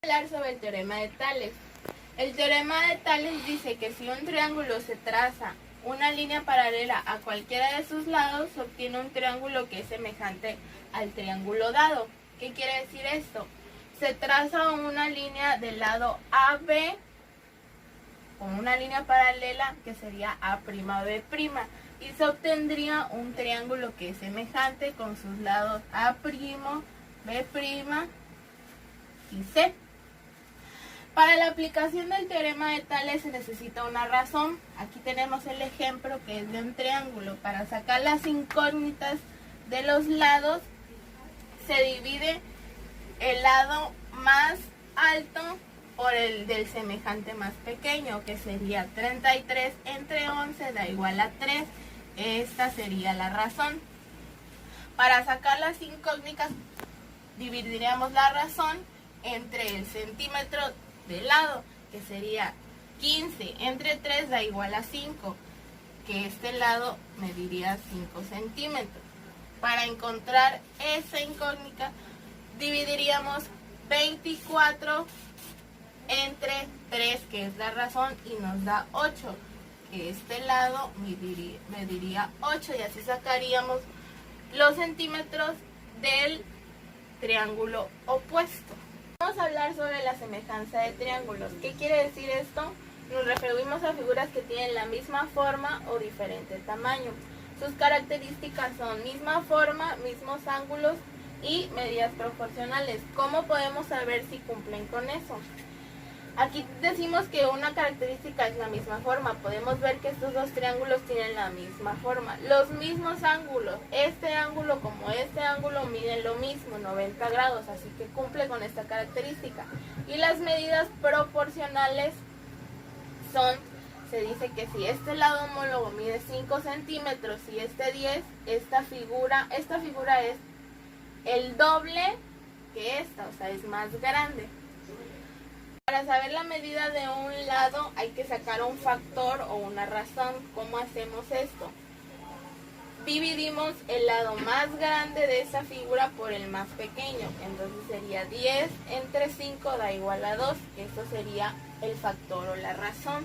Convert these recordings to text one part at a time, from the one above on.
Hablar sobre el teorema de Tales. El teorema de Tales dice que si un triángulo se traza una línea paralela a cualquiera de sus lados, se obtiene un triángulo que es semejante al triángulo dado. ¿Qué quiere decir esto? Se traza una línea del lado AB con una línea paralela que sería A'B', y se obtendría un triángulo que es semejante con sus lados A', B' y C. Para la aplicación del teorema de Tales se necesita una razón. Aquí tenemos el ejemplo que es de un triángulo. Para sacar las incógnitas de los lados, se divide el lado más alto por el del semejante más pequeño, que sería 33 entre 11 da igual a 3. Esta sería la razón. Para sacar las incógnitas, dividiríamos la razón entre el centímetro de lado, que sería 15 entre 3 da igual a 5, que este lado mediría 5 centímetros. Para encontrar esa incógnita, dividiríamos 24 entre 3, que es la razón, y nos da 8, que este lado mediría 8, y así sacaríamos los centímetros del triángulo opuesto. Vamos a hablar sobre la semejanza de triángulos. ¿Qué quiere decir esto? Nos referimos a figuras que tienen la misma forma o diferente tamaño. Sus características son misma forma, mismos ángulos y medidas proporcionales. ¿Cómo podemos saber si cumplen con eso? Aquí decimos que una característica es la misma forma. Podemos ver que estos dos triángulos tienen la misma forma. Los mismos ángulos. Este ángulo como este ángulo miden lo mismo, 90 grados. Así que cumple con esta característica. Y las medidas proporcionales son, se dice que si este lado homólogo mide 5 centímetros y este 10, esta figura es el doble que esta, o sea, es más grande. Para saber la medida de un lado hay que sacar un factor o una razón. ¿Cómo hacemos esto? Dividimos el lado más grande de esa figura por el más pequeño. Entonces sería 10 entre 5 da igual a 2. Eso sería el factor o la razón.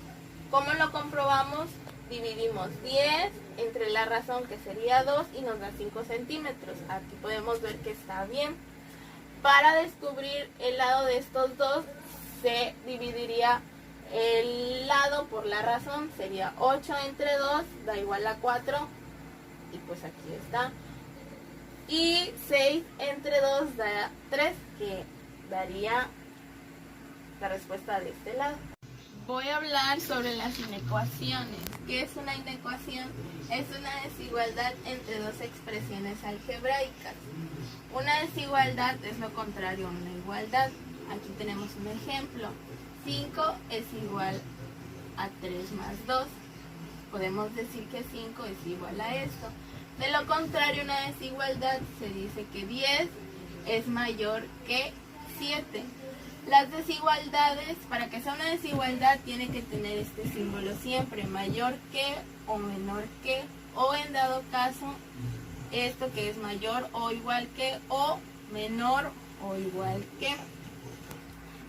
¿Cómo lo comprobamos? Dividimos 10 entre la razón, que sería 2, y nos da 5 centímetros. Aquí podemos ver que está bien. Para descubrir el lado de estos dos, se dividiría el lado por la razón, sería 8 entre 2 da igual a 4, y pues aquí está. Y 6 entre 2 da 3, que daría la respuesta de este lado. Voy a hablar sobre las inecuaciones. ¿Qué es una inecuación? Es una desigualdad entre dos expresiones algebraicas. Una desigualdad es lo contrario a una igualdad. Aquí tenemos un ejemplo. 5 es igual a 3 más 2. Podemos decir que 5 es igual a esto. De lo contrario, una desigualdad se dice que 10 es mayor que 7. Las desigualdades, para que sea una desigualdad, tiene que tener este símbolo siempre, mayor que o menor que, o en dado caso, esto que es mayor o igual que, o menor o igual que.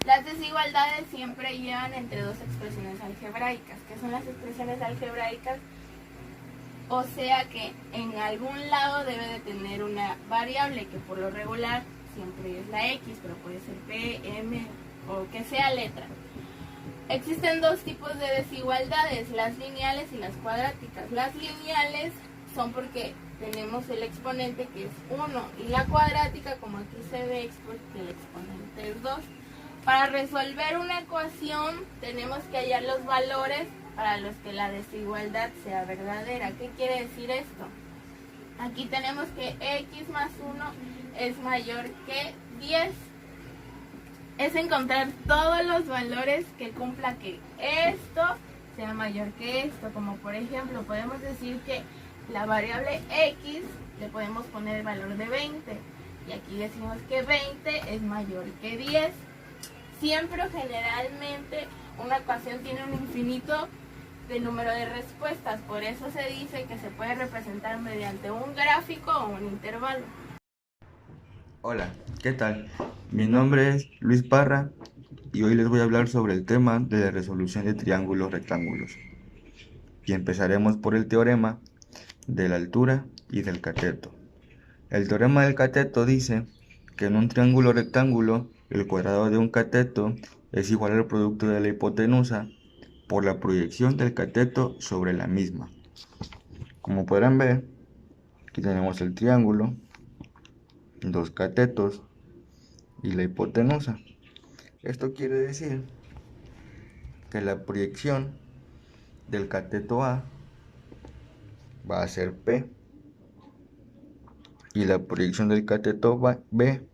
Las desigualdades siempre llevan entre dos expresiones algebraicas. ¿Qué son las expresiones algebraicas? O sea que en algún lado debe de tener una variable, que por lo regular siempre es la X, pero puede ser P, M o que sea letra. Existen dos tipos de desigualdades, las lineales y las cuadráticas. Las lineales son porque tenemos el exponente que es 1, y la cuadrática, como aquí se ve, es porque el exponente es 2. Para resolver una ecuación tenemos que hallar los valores para los que la desigualdad sea verdadera. ¿Qué quiere decir esto? Aquí tenemos que X más 1 es mayor que 10. Es encontrar todos los valores que cumpla que esto sea mayor que esto. Como por ejemplo, podemos decir que la variable X le podemos poner el valor de 20. Y aquí decimos que 20 es mayor que 10. Siempre o generalmente una ecuación tiene un infinito de número de respuestas. Por eso se dice que se puede representar mediante un gráfico o un intervalo. Hola, ¿qué tal? Mi nombre es Luis Parra y hoy les voy a hablar sobre el tema de la resolución de triángulos rectángulos. Y empezaremos por el teorema de la altura y del cateto. El teorema del cateto dice que en un triángulo rectángulo el cuadrado de un cateto es igual al producto de la hipotenusa por la proyección del cateto sobre la misma. Como podrán ver, aquí tenemos el triángulo, dos catetos y la hipotenusa. Esto quiere decir que la proyección del cateto A va a ser P y la proyección del cateto B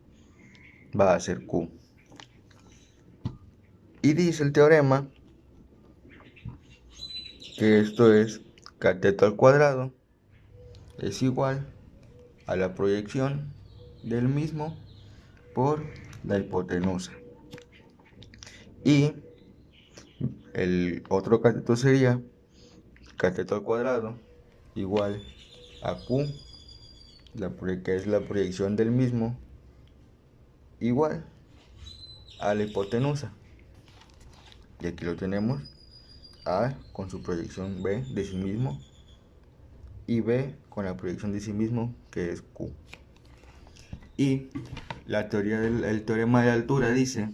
va a ser Q. Y dice el teorema que esto es cateto al cuadrado es igual a la proyección del mismo por la hipotenusa. Y el otro cateto sería cateto al cuadrado igual a Q, que es la proyección del mismo, igual a la hipotenusa. Y aquí lo tenemos, A con su proyección B de sí mismo y B con la proyección de sí mismo, que es Q. Y la teoría del teorema de la altura dice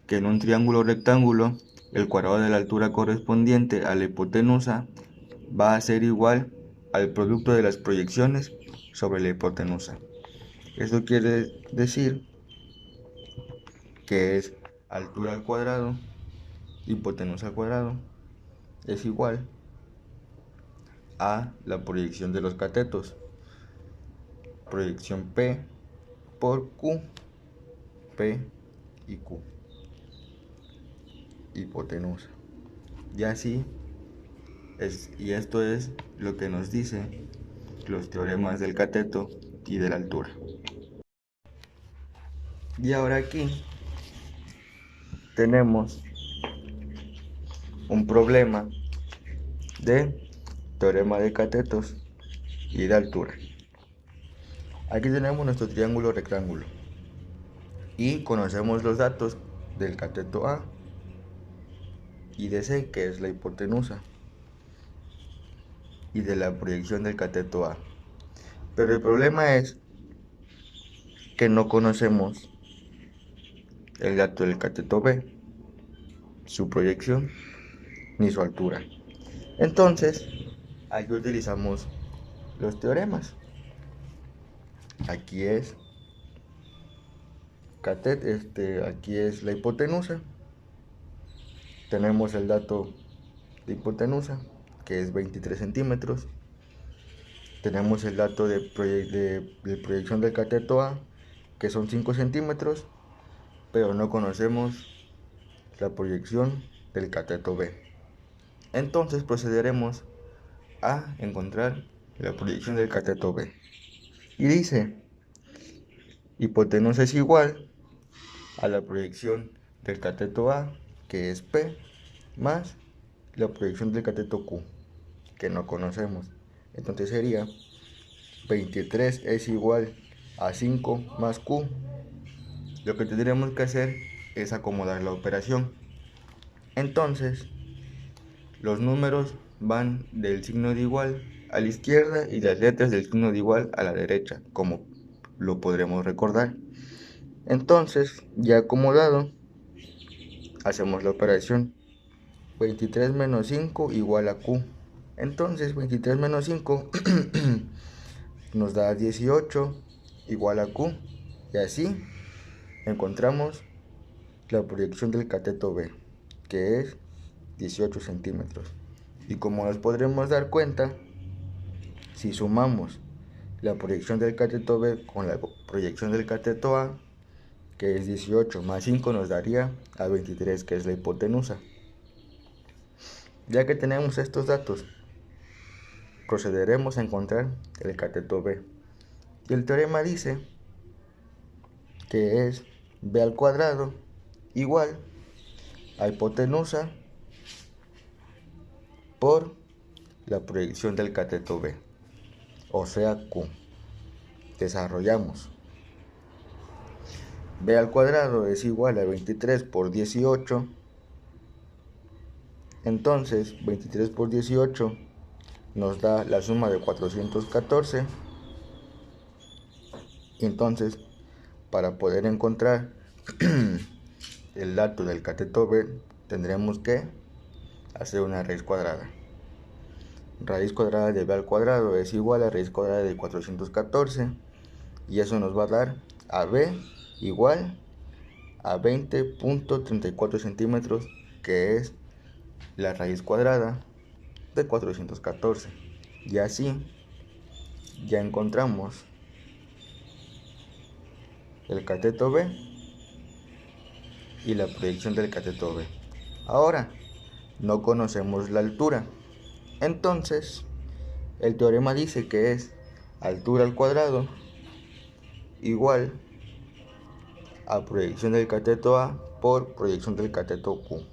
que en un triángulo rectángulo el cuadrado de la altura correspondiente a la hipotenusa va a ser igual al producto de las proyecciones sobre la hipotenusa. Esto quiere decir que es altura al cuadrado, hipotenusa al cuadrado, es igual a la proyección de los catetos, proyección P por Q, P y Q, hipotenusa. Y así y esto es lo que nos dice los teoremas del cateto y de la altura. Y ahora aquí tenemos un problema de teorema de catetos y de altura. Aquí tenemos nuestro triángulo rectángulo y conocemos los datos del cateto A y de C, que es la hipotenusa, y de la proyección del cateto A. Pero el problema es que no conocemos el dato del cateto B, su proyección ni su altura. Entonces, aquí utilizamos los teoremas. Aquí es aquí es la hipotenusa. Tenemos el dato de hipotenusa, que es 23 centímetros. Tenemos el dato de proyección del cateto A, que son 5 centímetros, pero no conocemos la proyección del cateto B. Entonces procederemos a encontrar la proyección del cateto B. Y dice, hipotenusa es igual a la proyección del cateto A, que es P, más la proyección del cateto Q, que no conocemos. Entonces sería 23 es igual a 5 más Q. Lo que tendremos que hacer es acomodar la operación. Entonces, los números van del signo de igual a la izquierda y las letras del signo de igual a la derecha, como lo podremos recordar. Entonces, ya acomodado, hacemos la operación. 23 menos 5 igual a Q. Entonces, 23 menos 5 nos da 18 igual a Q. Y así encontramos la proyección del cateto B, que es 18 centímetros. Y como nos podremos dar cuenta, si sumamos la proyección del cateto B con la proyección del cateto A, que es 18 más 5, nos daría a 23, que es la hipotenusa. Ya que tenemos estos datos, procederemos a encontrar el cateto B. Y el teorema dice que es B al cuadrado igual a hipotenusa por la proyección del cateto B, o sea Q. Desarrollamos. b al cuadrado es igual a 23 por 18. Entonces 23 por 18 nos da la suma de 414. Entonces, para poder encontrar el dato del cateto B, tendremos que hacer una raíz cuadrada. Raíz cuadrada de b al cuadrado es igual a raíz cuadrada de 414, y eso nos va a dar a b igual a 20.34 centímetros, que es la raíz cuadrada de 414. Y así ya encontramos el cateto B y la proyección del cateto B. Ahora, no conocemos la altura. Entonces, el teorema dice que es altura al cuadrado igual a proyección del cateto A por proyección del cateto Q.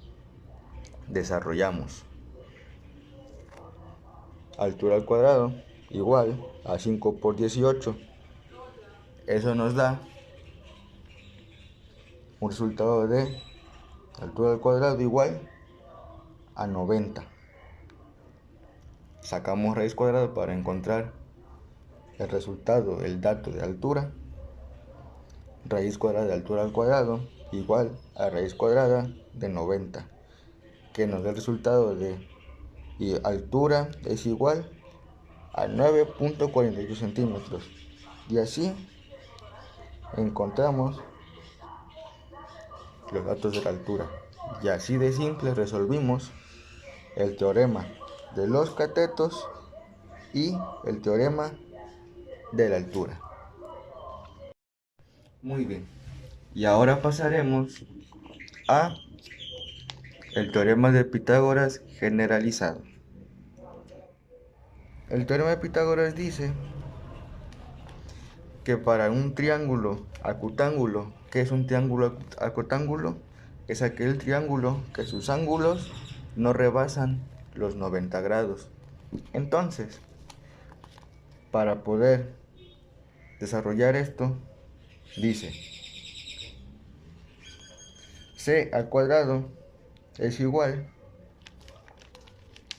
Desarrollamos. Altura al cuadrado igual a 5 por 18. Eso nos da un resultado de altura al cuadrado igual a 90. Sacamos raíz cuadrada para encontrar el resultado, el dato de altura. Raíz cuadrada de altura al cuadrado igual a raíz cuadrada de 90, que nos da el resultado de altura es igual a 9.48 centímetros. Y así encontramos los datos de la altura. Y así de simple resolvimos el teorema de los catetos y el teorema de la altura. Muy bien. Y ahora pasaremos a el teorema de Pitágoras generalizado. El teorema de Pitágoras dice que para un triángulo acutángulo, ¿qué es un triángulo acutángulo? Es aquel triángulo que sus ángulos no rebasan los 90 grados. Entonces, para poder desarrollar esto, dice c al cuadrado es igual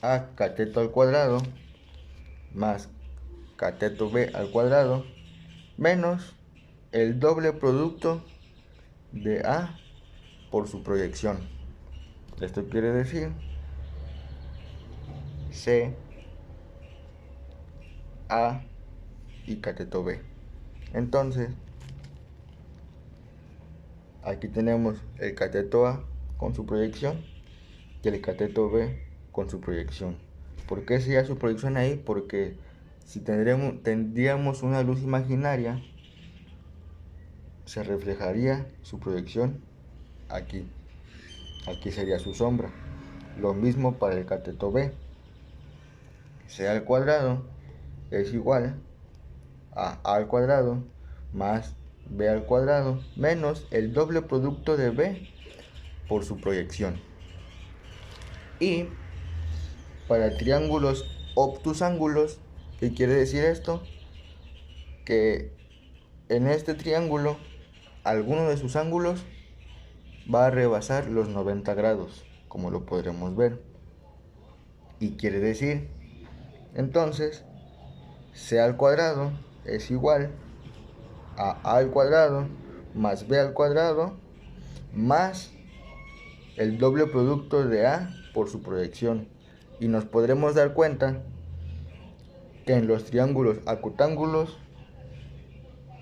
a cateto al cuadrado más cateto b al cuadrado menos el doble producto de a por su proyección. Esto quiere decir c, a y cateto b. Entonces, aquí tenemos el cateto a con su proyección y el cateto b con su proyección. ¿Por qué sería su proyección ahí? Porque si tendríamos una luz imaginaria, se reflejaría su proyección aquí. Aquí sería su sombra. Lo mismo para el cateto b. C al cuadrado es igual a al cuadrado más b al cuadrado menos el doble producto de b por su proyección. Y para triángulos obtusángulos, ¿qué quiere decir esto? Que en este triángulo alguno de sus ángulos va a rebasar los 90 grados, como lo podremos ver. Y quiere decir, entonces, c al cuadrado es igual a al cuadrado más b al cuadrado más el doble producto de a por su proyección. Y nos podremos dar cuenta que en los triángulos acutángulos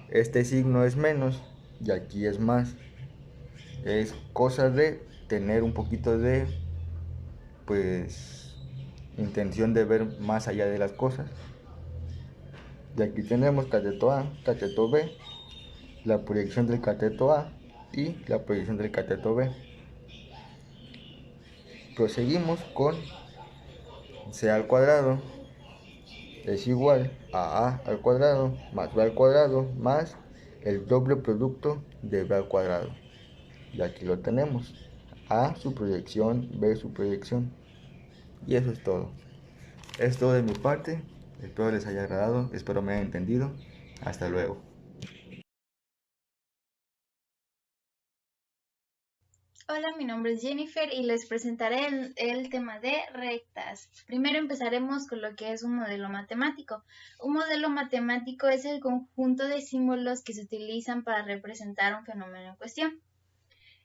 este signo es menos y aquí es más. Es cosa de tener un poquito de intención de ver más allá de las cosas. Y aquí tenemos cateto A, cateto B, la proyección del cateto A y la proyección del cateto B. Proseguimos con c al cuadrado es igual a al cuadrado más b al cuadrado más el doble producto de b al cuadrado. Y aquí lo tenemos, a su proyección, b su proyección. Y eso es todo. Es todo de mi parte. Espero les haya agradado, espero me hayan entendido. Hasta luego. Hola, mi nombre es Jennifer y les presentaré el tema de rectas. Primero empezaremos con lo que es un modelo matemático. Un modelo matemático es el conjunto de símbolos que se utilizan para representar un fenómeno en cuestión.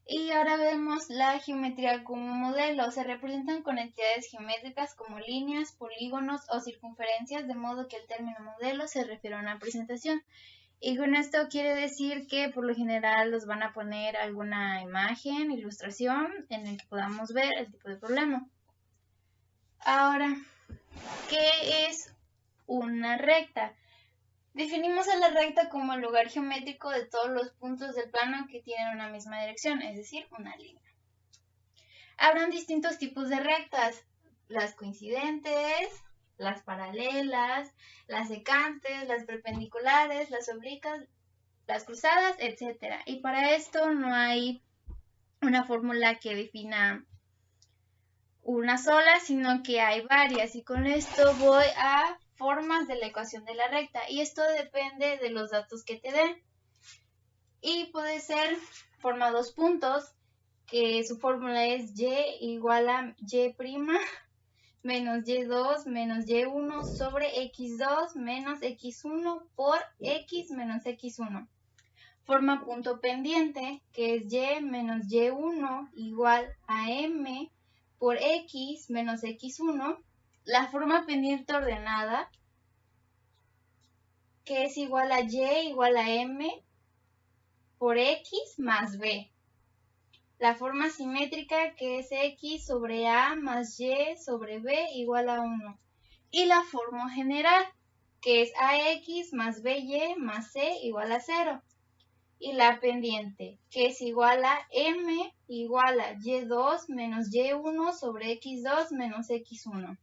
Y ahora vemos la geometría como modelo. Se representan con entidades geométricas como líneas, polígonos o circunferencias, de modo que el término modelo se refiere a una presentación. Y con esto quiere decir que por lo general los van a poner alguna imagen, ilustración, en el que podamos ver el tipo de problema. Ahora, ¿qué es una recta? Definimos a la recta como el lugar geométrico de todos los puntos del plano que tienen una misma dirección, es decir, una línea. Habrán distintos tipos de rectas: las coincidentes, las paralelas, las secantes, las perpendiculares, las oblicuas, las cruzadas, etc. Y para esto no hay una fórmula que defina una sola, sino que hay varias. Y con esto voy a formas de la ecuación de la recta. Y esto depende de los datos que te den. Y puede ser forma dos puntos, que su fórmula es y igual a y' menos y2 menos y1 sobre x2 menos x1 por x menos x1. Forma punto pendiente, que es y menos y1 igual a m por x menos x1. La forma pendiente ordenada, que es igual a y igual a m por x más b. La forma simétrica, que es x sobre a más y sobre b igual a 1. Y la forma general, que es ax más by más c igual a 0. Y la pendiente, que es igual a m igual a y2 menos y1 sobre x2 menos x1.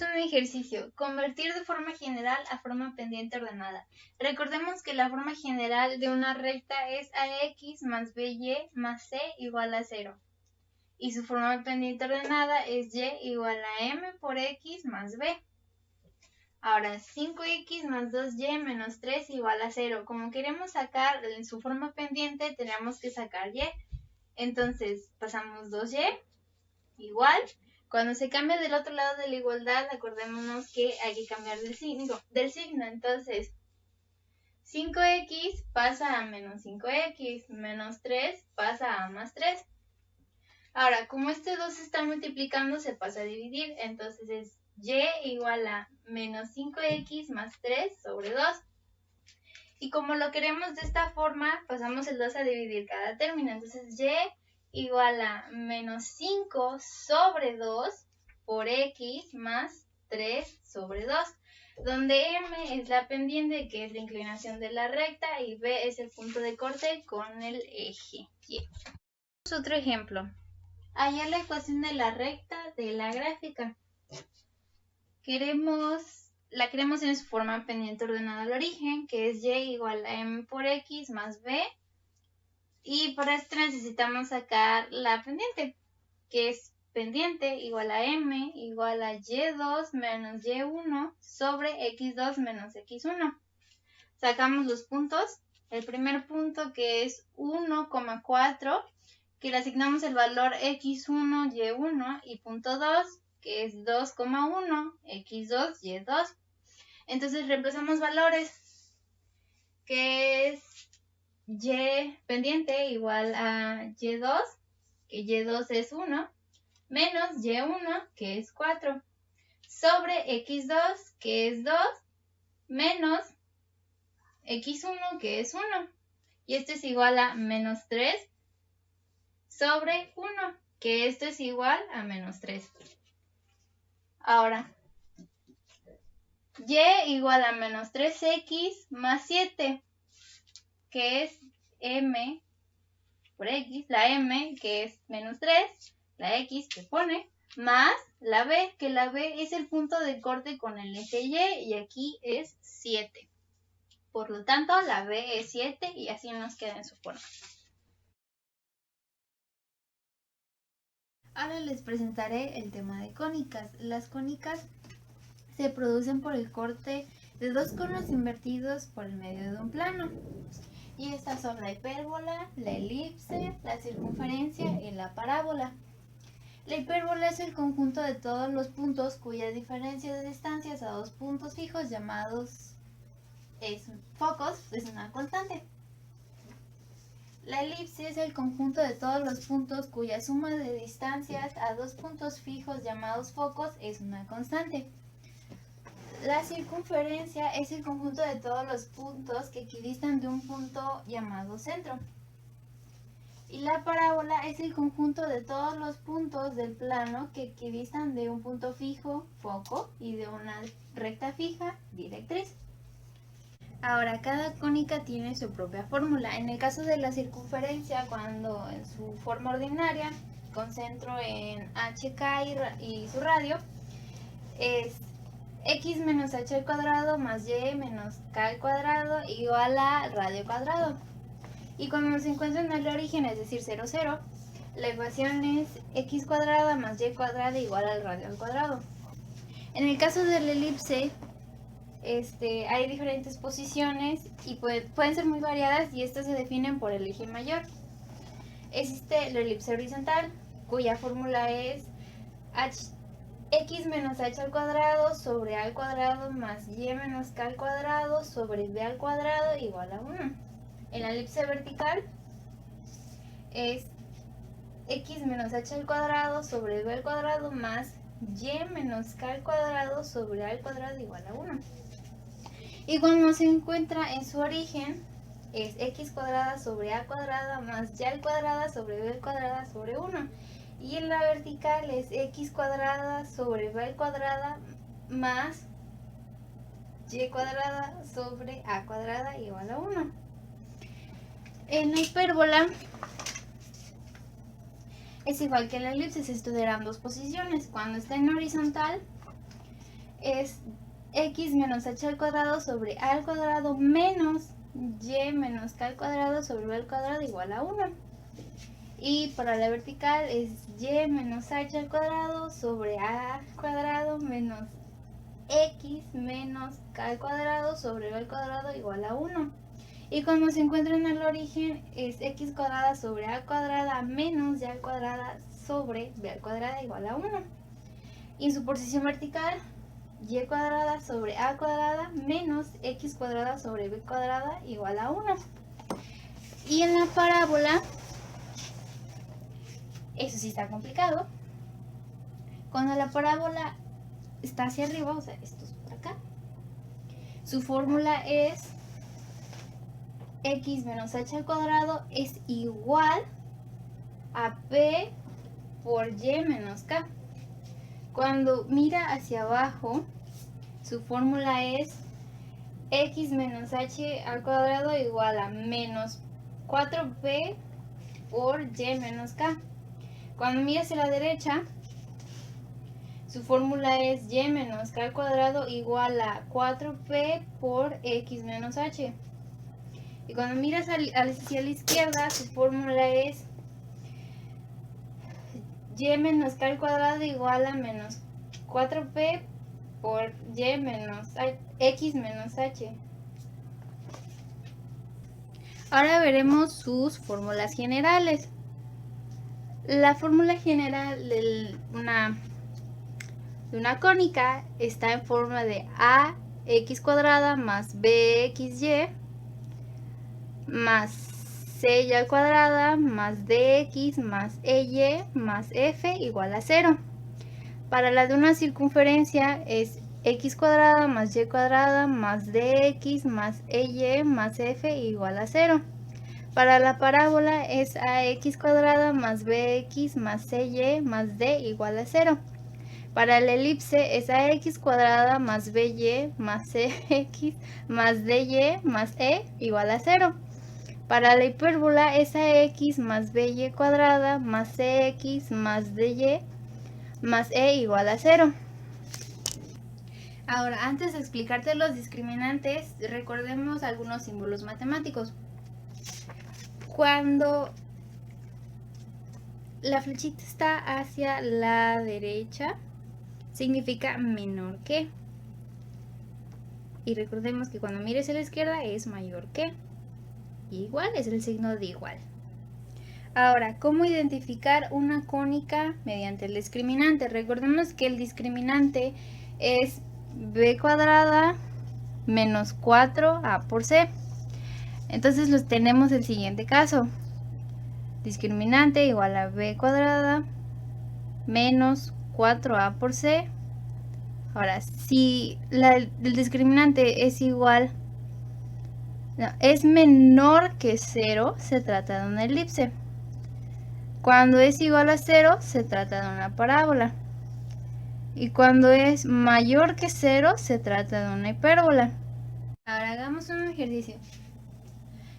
Un ejercicio: convertir de forma general a forma pendiente ordenada. Recordemos que la forma general de una recta es ax más by más c igual a 0. Y su forma pendiente ordenada es y igual a m por x más b. Ahora, 5x más 2y menos 3 igual a 0. Como queremos sacar en su forma pendiente, tenemos que sacar y. Entonces, pasamos 2y igual. Cuando se cambia del otro lado de la igualdad, acordémonos que hay que cambiar del signo. Entonces, 5x pasa a menos 5x, menos 3 pasa a más 3. Ahora, como este 2 se está multiplicando, se pasa a dividir. Entonces es y igual a menos 5x más 3 sobre 2. Y como lo queremos de esta forma, pasamos el 2 a dividir cada término. Entonces y igual a menos 5 sobre 2 por x más 3 sobre 2, donde m es la pendiente, que es la inclinación de la recta, y b es el punto de corte con el eje y. Otro ejemplo: hallar la ecuación de la recta de la gráfica. La queremos en su forma pendiente ordenada al origen, que es y igual a m por x más b. Y para esto necesitamos sacar la pendiente, que es pendiente igual a m igual a y2 menos y1 sobre x2 menos x1. Sacamos los puntos. El primer punto, que es 1,4, que le asignamos el valor x1, y1, y punto 2, que es 2,1, x2, y2. Entonces reemplazamos valores, que es y pendiente igual a y2, que y2 es 1, menos y1, que es 4, sobre x2, que es 2, menos x1, que es 1. Y esto es igual a menos 3 sobre 1, que esto es igual a menos 3. Ahora, y igual a menos 3x más 7, que es m por x, la m, que es menos 3, la x que pone, más la b, que la b es el punto de corte con el eje y aquí es 7. Por lo tanto, la b es 7 y así nos queda en su forma. Ahora les presentaré el tema de cónicas. Las cónicas se producen por el corte de dos conos invertidos por el medio de un plano. Y estas son la hipérbola, la elipse, la circunferencia y la parábola. La hipérbola es el conjunto de todos los puntos cuya diferencia de distancias a dos puntos fijos llamados focos es una constante. La elipse es el conjunto de todos los puntos cuya suma de distancias a dos puntos fijos llamados focos es una constante. La circunferencia es el conjunto de todos los puntos que equidistan de un punto llamado centro. Y la parábola es el conjunto de todos los puntos del plano que equidistan de un punto fijo, foco, y de una recta fija, directriz. Ahora, cada cónica tiene su propia fórmula. En el caso de la circunferencia, cuando en su forma ordinaria, con centro en HK y su radio, es x menos h al cuadrado más y menos k al cuadrado igual a radio cuadrado. Y cuando se encuentra en el origen, es decir, 0, 0, la ecuación es x cuadrada más y cuadrada igual al radio al cuadrado. En el caso de la elipse, hay diferentes posiciones y pueden ser muy variadas, y estas se definen por el eje mayor. Existe la elipse horizontal, cuya fórmula es x menos h al cuadrado sobre a al cuadrado más y menos k al cuadrado sobre b al cuadrado igual a 1. En la elipse vertical es x menos h al cuadrado sobre b al cuadrado más y menos k al cuadrado sobre a al cuadrado igual a 1. Y cuando se encuentra en su origen, es x cuadrada sobre a cuadrada más y al cuadrada sobre b al cuadrada sobre 1. Y en la vertical es x cuadrada sobre b al cuadrada más y cuadrada sobre a cuadrada igual a 1. En la hipérbola es igual que en la elipse, se estudiarán dos posiciones. Cuando está en horizontal es x menos h al cuadrado sobre a al cuadrado menos y menos k al cuadrado sobre b al cuadrado igual a 1. Y para la vertical es y menos h al cuadrado sobre a al cuadrado menos x menos k al cuadrado sobre b al cuadrado igual a 1. Y cuando se encuentra en el origen es x cuadrada sobre a cuadrada menos y al cuadrada sobre b al cuadrada igual a 1. Y en su posición vertical, y cuadrada sobre a cuadrada menos x cuadrada sobre b cuadrada igual a 1. Y en la parábola, eso sí está complicado. Cuando la parábola está hacia arriba, o sea, esto es por acá, su fórmula es x menos h al cuadrado es igual a p por y menos k. Cuando mira hacia abajo, su fórmula es x menos h al cuadrado igual a menos 4p por y menos k. Cuando mira hacia la derecha, su fórmula es y menos k al cuadrado igual a 4p por x menos h. Y cuando miras hacia la izquierda, su fórmula es y menos k al cuadrado igual a menos 4p por y menos x menos h. Ahora veremos sus fórmulas generales. La fórmula general de una cónica está en forma de ax cuadrada más bxy más c al cuadrada más dx más ey más f igual a 0. Para la de una circunferencia es x cuadrada más y cuadrada más dx más ey más f igual a 0. Para la parábola es ax cuadrada más bx más cy más d igual a 0. Para la elipse es ax cuadrada más by más cx más dy más e igual a 0. Para la hipérbola es ax más by cuadrada más cx más dy más e igual a 0. Ahora, antes de explicarte los discriminantes, recordemos algunos símbolos matemáticos. Cuando la flechita está hacia la derecha, significa menor que. Y recordemos que cuando mires a la izquierda es mayor que. y igual es el signo de igual. Ahora, ¿cómo identificar una cónica mediante el discriminante? Recordemos que el discriminante es b cuadrada menos 4a por c. Entonces los tenemos el siguiente caso. Discriminante igual a b cuadrada menos 4a por c. Ahora, si el discriminante es igual, no, es menor que 0, se trata de una elipse. Cuando es igual a 0, se trata de una parábola. Y cuando es mayor que 0, se trata de una hipérbola. Ahora hagamos un ejercicio.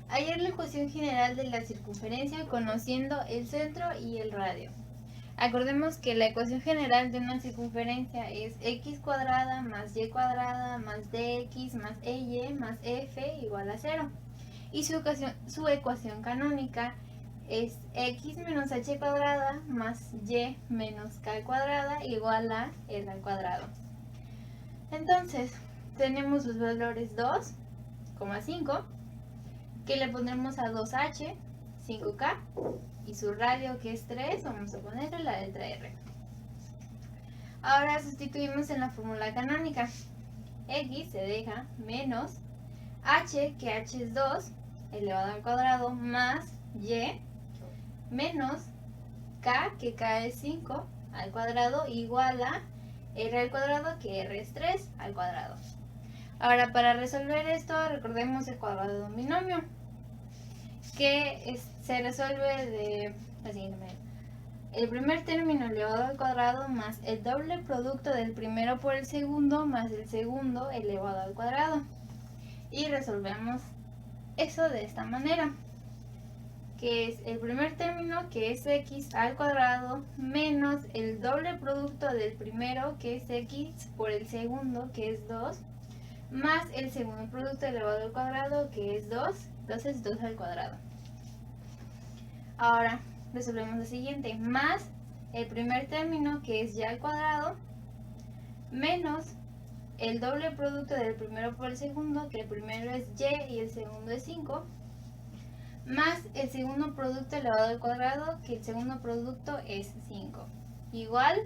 Hallar la ecuación general de la circunferencia conociendo el centro y el radio. Acordemos que la ecuación general de una circunferencia es x cuadrada más y cuadrada más dx más ey más f igual a 0. Y su ecuación canónica es x menos h cuadrada más y menos k cuadrada igual a r al cuadrado. Entonces, tenemos los valores 2,5 que le pondremos a 2h, 5k y su radio que es 3, vamos a ponerle la letra r. Ahora sustituimos en la fórmula canónica. X se deja menos h, que h es 2, elevado al cuadrado, más y menos k, que k es 5 al cuadrado, igual a r al cuadrado, que r es 3 al cuadrado. Ahora, para resolver esto, recordemos el cuadrado de un binomio, que se resuelve de la siguiente manera. El primer término elevado al cuadrado más el doble producto del primero por el segundo más el segundo elevado al cuadrado. Y resolvemos eso de esta manera, que es el primer término, que es x al cuadrado, menos el doble producto del primero, que es x, por el segundo, que es 2, más el segundo producto elevado al cuadrado, que es 2, entonces 2 al cuadrado. Ahora resolvemos lo siguiente, más el primer término, que es y al cuadrado, menos el doble producto del primero por el segundo, que el primero es y el segundo es 5, más el segundo producto elevado al cuadrado, que el segundo producto es 5, igual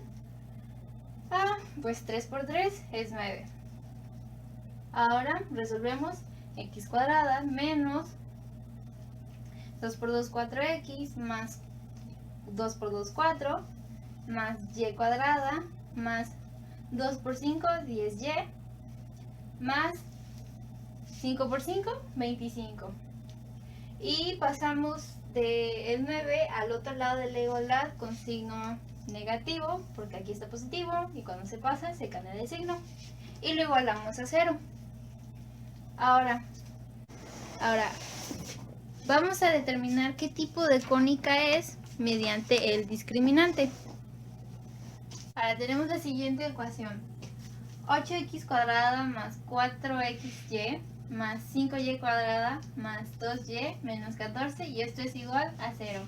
a, pues 3 por 3 es 9. Ahora resolvemos x cuadrada menos 2 por 2, 4x, más 2 por 2, 4, más y cuadrada, más 2 por 5, 10y, más 5 por 5, 25. Y pasamos del 9 al otro lado de la igualdad con signo negativo, porque aquí está positivo, y cuando se pasa se cambia de signo. Y lo igualamos a 0. Ahora, vamos a determinar qué tipo de cónica es mediante el discriminante. Ahora tenemos la siguiente ecuación. 8x cuadrada más 4xy más 5y cuadrada más 2y menos 14, y esto es igual a 0.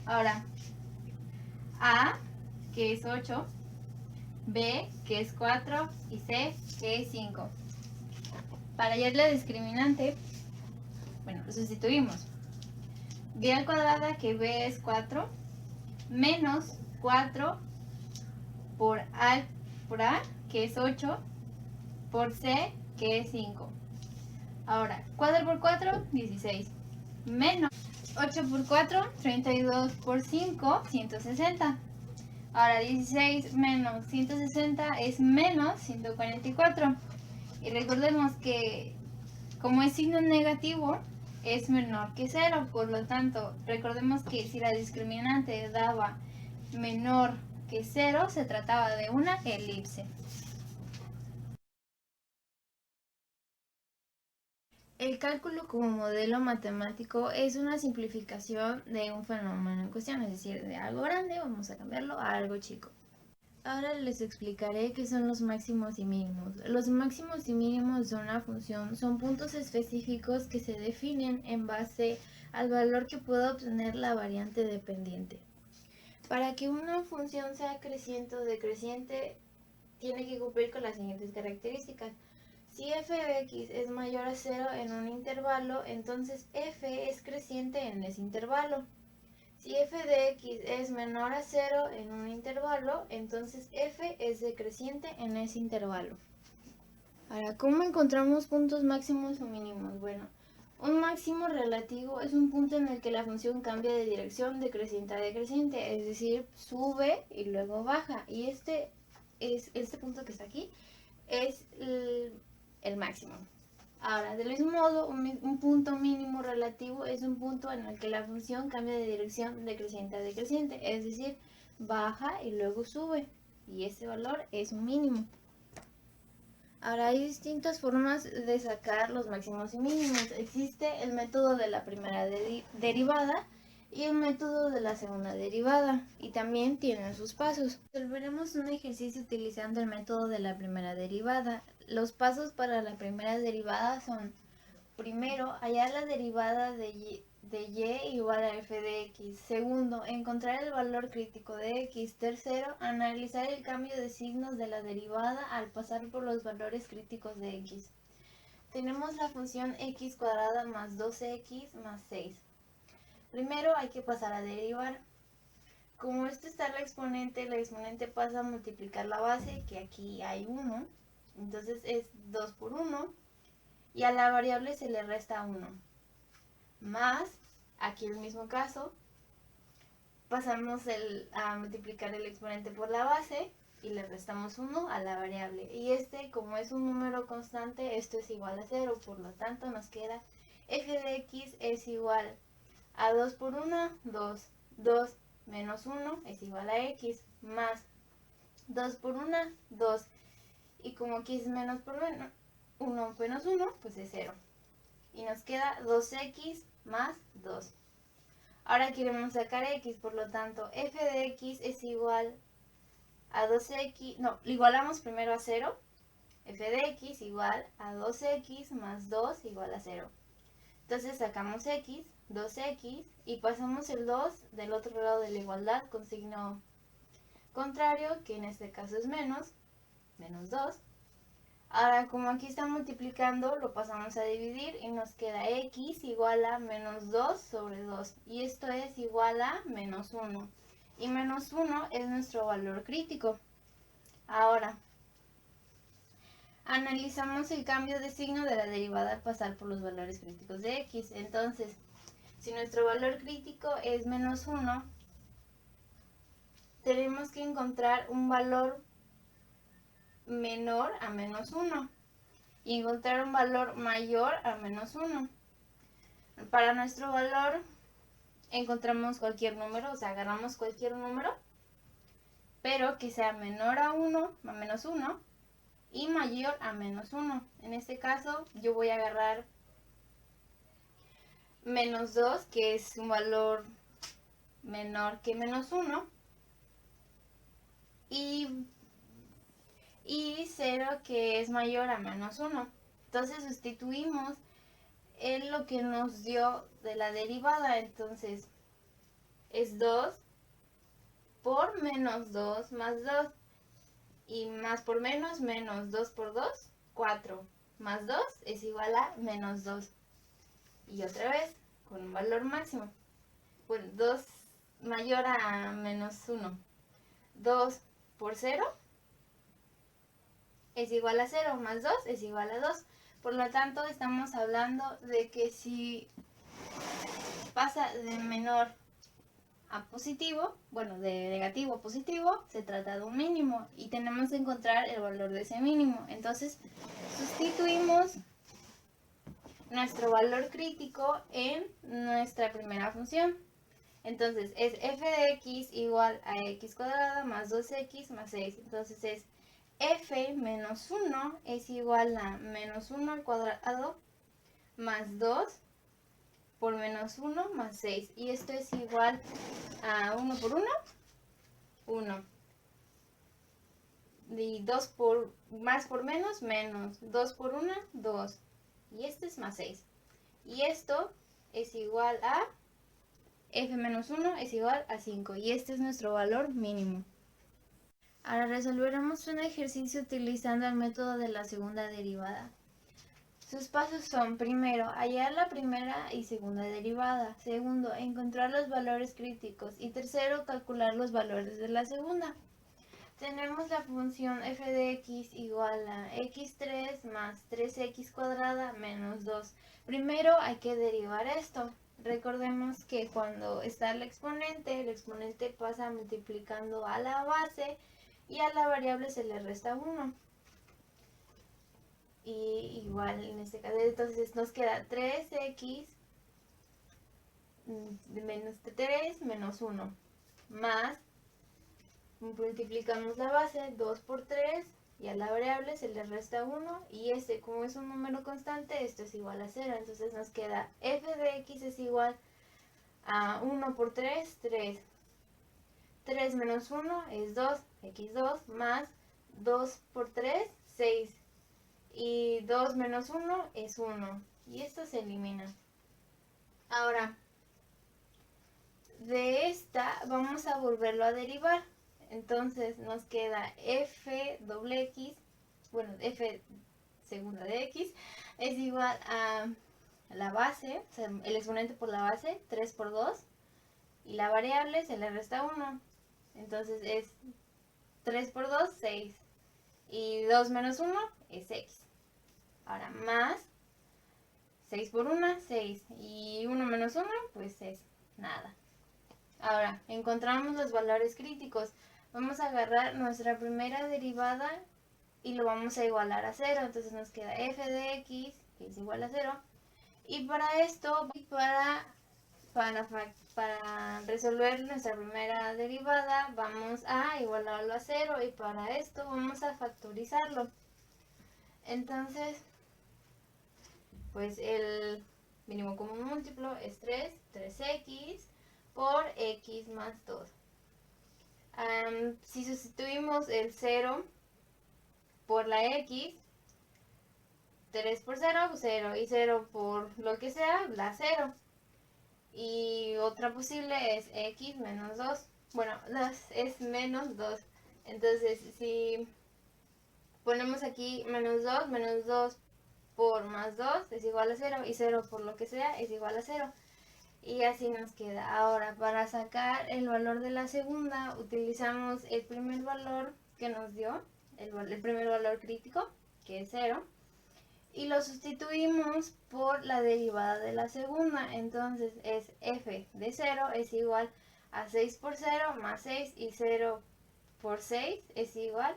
Ahora, a, que es 8, b, que es 4, y c, que es 5. Para hallar la discriminante, bueno, lo sustituimos. B al cuadrado, que b es 4, menos 4 por a, que es 8, por c, que es 5. Ahora, 4 por 4, 16. Menos 8 por 4, 32 por 5, 160. Ahora, 16 menos 160 es menos 144. Y recordemos que como es signo negativo, es menor que 0. Por lo tanto, recordemos que si la discriminante daba menor que 0, se trataba de una elipse. El cálculo como modelo matemático es una simplificación de un fenómeno en cuestión, es decir, de algo grande vamos a cambiarlo a algo chico. Ahora les explicaré qué son los máximos y mínimos. Los máximos y mínimos de una función son puntos específicos que se definen en base al valor que pueda obtener la variante dependiente. Para que una función sea creciente o decreciente, tiene que cumplir con las siguientes características. Si f de x es mayor a 0 en un intervalo, entonces f es creciente en ese intervalo. Si f de x es menor a 0 en un intervalo, entonces f es decreciente en ese intervalo. Ahora, ¿cómo encontramos puntos máximos o mínimos? Bueno, un máximo relativo es un punto en el que la función cambia de dirección de creciente a decreciente, es decir, sube y luego baja. Y este punto que está aquí es el máximo. Ahora, del mismo modo, un punto mínimo relativo es un punto en el que la función cambia de dirección de creciente a decreciente, es decir, baja y luego sube. Y ese valor es un mínimo. Ahora, hay distintas formas de sacar los máximos y mínimos. Existe el método de la primera derivada y el método de la segunda derivada, y también tienen sus pasos. Resolveremos un ejercicio utilizando el método de la primera derivada. Los pasos para la primera derivada son: primero, hallar la derivada de y igual a f de x. Segundo, encontrar el valor crítico de x. Tercero, analizar el cambio de signos de la derivada al pasar por los valores críticos de x. Tenemos la función x cuadrada más 2x más 6. Primero hay que pasar a derivar. Como esto está el exponente pasa a multiplicar la base, que aquí hay 1. Entonces es 2 por 1. Y a la variable se le resta 1. Más, aquí el mismo caso, pasamos a multiplicar el exponente por la base y le restamos 1 a la variable. Y como es un número constante, esto es igual a 0. Por lo tanto, nos queda f de x es igual a 2 por 1, 2. 2 menos 1 es igual a x, más 2 por 1, 2. Y como aquí es menos por menos, 1 menos 1, pues es 0. Y nos queda 2x más 2. Ahora queremos sacar x, por lo tanto, f de x es igual a 2x, no, lo igualamos primero a 0. F de x igual a 2x más 2 igual a 0. Entonces sacamos x, 2x, y pasamos el 2 del otro lado de la igualdad con signo contrario, que en este caso es menos 2. Ahora, como aquí está multiplicando, lo pasamos a dividir y nos queda x igual a menos 2 sobre 2. Y esto es igual a menos 1. Y menos 1 es nuestro valor crítico. Ahora, analizamos el cambio de signo de la derivada al pasar por los valores críticos de x. Entonces, si nuestro valor crítico es menos 1, tenemos que encontrar un valor menor a menos 1 y encontrar un valor mayor a menos 1. Para nuestro valor encontramos cualquier número, o sea, agarramos cualquier número, pero que sea menor a menos 1 y mayor a menos 1. En este caso yo voy a agarrar menos 2, que es un valor menor que menos 1, y 0, que es mayor a menos 1. Entonces sustituimos en lo que nos dio de la derivada. Entonces es 2 por menos 2 más 2. Y más por menos 2 por 2, 4. Más 2 es igual a menos 2. Y otra vez, con un valor máximo. Bueno, 2 mayor a menos 1. 2 por 0 es igual a 0, más 2 es igual a 2. Por lo tanto, estamos hablando de que si pasa de menor a positivo, bueno, de negativo a positivo, se trata de un mínimo y tenemos que encontrar el valor de ese mínimo. Entonces, sustituimos nuestro valor crítico en nuestra primera función. Entonces, es f de x igual a x cuadrada más 2x más 6. Entonces, es f menos 1 es igual a menos 1 al cuadrado más 2 por menos 1 más 6. Y esto es igual a 1 por 1, 1. Y 2 por más por menos, 2 por 1, 2. Y esto es más 6. Y esto es igual a f menos 1 es igual a 5. Y este es nuestro valor mínimo. Ahora resolveremos un ejercicio utilizando el método de la segunda derivada. Sus pasos son: primero, hallar la primera y segunda derivada; segundo, encontrar los valores críticos; y tercero, calcular los valores de la segunda. Tenemos la función f de x igual a x3 más 3x cuadrada menos 2. Primero hay que derivar esto. Recordemos que cuando está el exponente pasa multiplicando a la base y a la variable se le resta 1. Y igual en este caso, entonces nos queda 3x menos 3 menos 1 más, multiplicamos la base, 2 por 3, y a la variable se le resta 1, y este, como es un número constante, esto es igual a 0, entonces nos queda f de x es igual a 1 por 3, 3. 3 menos 1 es 2, x2, más 2 por 3, 6. Y 2 menos 1 es 1. Y esto se elimina. Ahora, de esta vamos a volverlo a derivar. Entonces nos queda f doble x, bueno, f segunda de x, es igual a la base, o sea, el exponente por la base, 3 por 2, y la variable se le resta 1. Entonces es 3 por 2, 6. Y 2 menos 1 es x. Ahora más 6 por 1, 6. Y 1 menos 1, pues es nada. Ahora, encontramos los valores críticos. Vamos a agarrar nuestra primera derivada y lo vamos a igualar a 0. Entonces nos queda f de x, que es igual a 0. Y para esto, para resolver nuestra primera derivada, vamos a igualarlo a 0. Y para esto vamos a factorizarlo. Entonces, pues el mínimo común múltiplo es 3, 3x por x más 2. Si sustituimos el 0 por la x, 3 por 0, 0, y 0 por lo que sea, la 0. Y otra posible es x menos 2. Bueno, es menos 2. Entonces, si ponemos aquí menos 2 por más 2 es igual a 0, y 0 por lo que sea es igual a 0. Y así nos queda. Ahora, para sacar el valor de la segunda, utilizamos el primer valor que nos dio, el primer valor crítico, que es 0, y lo sustituimos por la derivada de la segunda. Entonces es f de 0 es igual a 6 por 0 más 6, y 0 por 6 es igual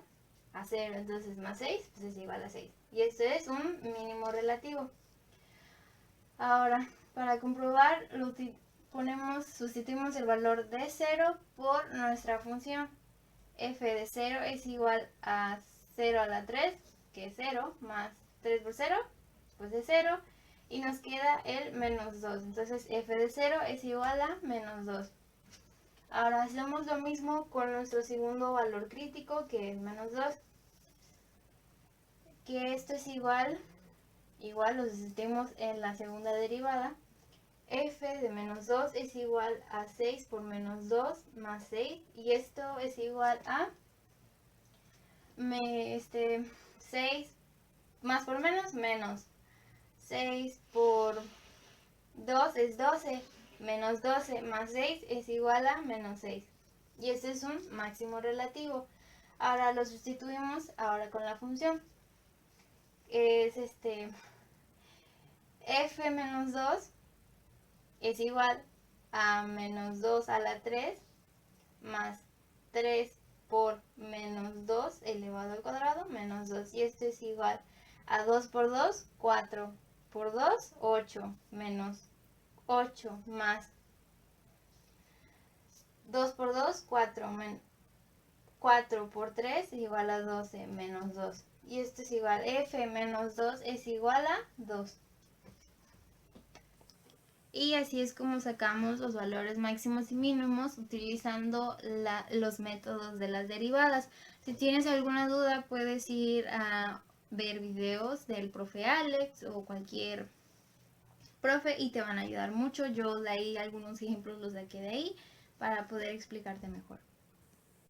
a 0. Entonces más 6 pues es igual a 6. Y esto es un mínimo relativo. Ahora, para comprobar, sustituimos el valor de 0 por nuestra función. F de 0 es igual a 0 a la 3, que es 0, más 3 por 0, pues es 0, y nos queda el menos 2. Entonces f de 0 es igual a menos 2. Ahora hacemos lo mismo con nuestro segundo valor crítico, que es menos 2. Que esto es igual lo sustituimos en la segunda derivada. F de menos 2 es igual a 6 por menos 2 más 6, y esto es igual a 6 más por menos 6 por 2 es 12, menos 12 más 6 es igual a menos 6, y este es un máximo relativo. Ahora lo sustituimos con la función. Es f menos 2 es igual a menos 2 a la 3 más 3 por menos 2 elevado al cuadrado menos 2, y esto es igual a 2 por 2, 4 por 2, 8, menos 8 más 2 por 2, 4, 4 por 3 es igual a 12 menos 2, y esto es igual, f menos 2 es igual a 2. Y así es como sacamos los valores máximos y mínimos utilizando los métodos de las derivadas. Si tienes alguna duda, puedes ir a ver videos del profe Alex o cualquier profe y te van a ayudar mucho. Yo de ahí algunos ejemplos los saqué de ahí para poder explicarte mejor.